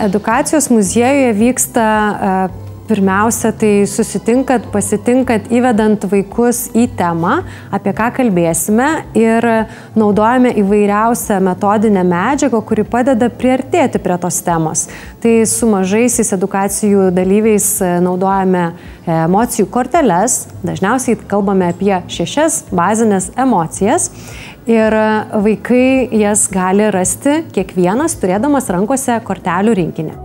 edukacijos muziejuje vyksta pirmiausia, tai susitinkat, pasitinkat, įvedant vaikus į temą, apie ką kalbėsime ir naudojame įvairiausią metodinę medžiagą, kuri padeda priartėti prie tos temos. Tai su mažaisiais edukacijų dalyviais naudojame emocijų korteles, dažniausiai kalbame apie 6 bazinės emocijas ir vaikai jas gali rasti kiekvienas turėdamas rankose kortelių rinkinį.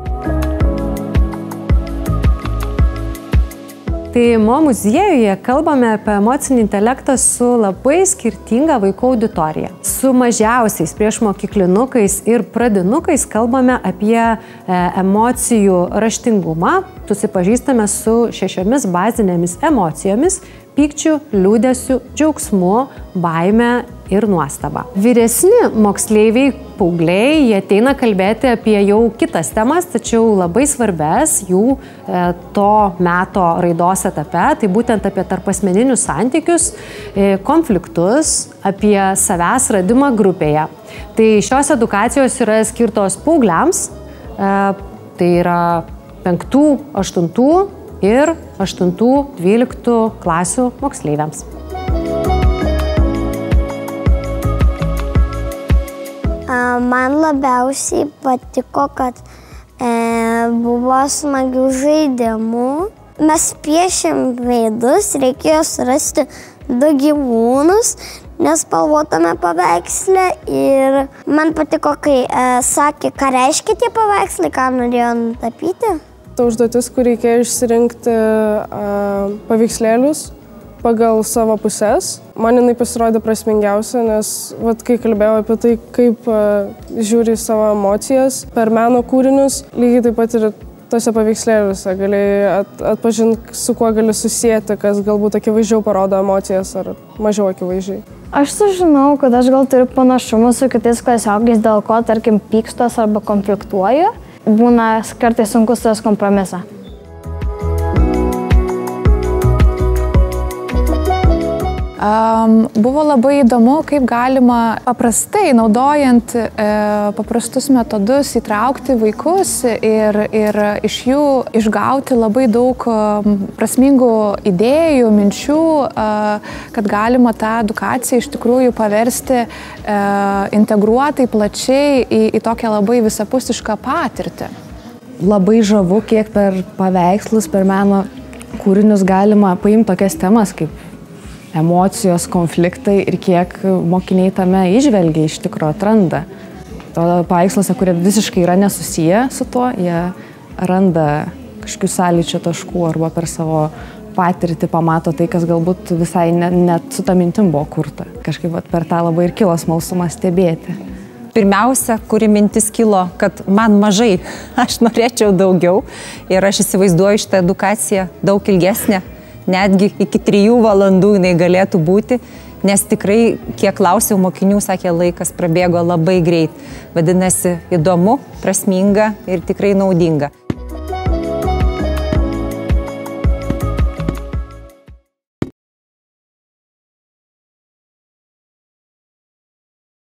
Tai Mo muziejuje kalbame apie emocinį intelektą su labai skirtinga vaikų auditorija. Su mažiausiais priešmokyklinukais ir pradinukais kalbame apie emocijų raštingumą, susipažįstame su 6 bazinėmis emocijomis – pykčiu, liūdesiu, džiaugsmu, baime ir nuostaba. Vyresni moksleiviai, paaugliai, jie ateina kalbėti apie jau kitas temas, tačiau labai svarbes jų to meto raidos etape, tai būtent apie tarpasmeninius santykius, konfliktus, apie savęs radimą grupėje. Tai šios edukacijos yra skirtos paaugliams, tai yra 5, 8 ir 8-12 klasių moksleiviams. Man labiausiai patiko, kad buvo smagių žaidimų. Mes piešėm veidus, reikėjo surasti 2 gyvūnus, nespalvotame paveiksle ir man patiko, kai sakė, ką reiškia tie paveikslai, ką norėjo nutapyti. Ta užduotis, kur reikėjo išsirinkti paveikslėlius pagal savo pusės. Man jinai pasirodė prasmingiausia, nes kai kalbėjau apie tai, kaip žiūri savo emocijas per meno kūrinius, lygiai taip pat ir tose paveikslėliuose galėjai atpažinti, su kuo gali susijęti, kas galbūt akivaizdžiau parodo emocijas ar mažiau akivaizdžiai. Aš sužinau, kad aš gal turiu panašumų su kitais klasiokais, dėl ko, tarkim, pykstos arba konfliktuoju. Būna kartais sunkus tas kompromisą. Buvo labai įdomu, kaip galima paprastai, naudojant paprastus metodus, įtraukti vaikus ir iš jų išgauti labai daug prasmingų idėjų, minčių, kad galima tą edukaciją iš tikrųjų paversti integruotai, plačiai į tokią labai visapusišką patirtį. Labai žavu, kiek per paveikslus, per meno kūrinius galima paimti tokias temas kaip emocijos, konfliktai ir kiek mokiniai tame įžvelgia, iš tikro atranda. To paveiksluose, kurie visiškai yra nesusiję su tuo, jie randa kažkokių sąlyčio taškų arba per savo patirtį pamato tai, kas galbūt visai net su ta mintim buvo kurta. Kažkaip per tą labai ir kilo smalsumas stebėti. Pirmiausia, kuri mintis kilo, kad man mažai, aš norėčiau daugiau ir aš įsivaizduoju šitą edukaciją daug ilgesnę. Netgi iki 3 valandų jinai galėtų būti, nes tikrai, kiek klausiau mokinių, sakė, laikas prabėgo labai greit. Vadinasi, įdomu, prasminga ir tikrai naudinga.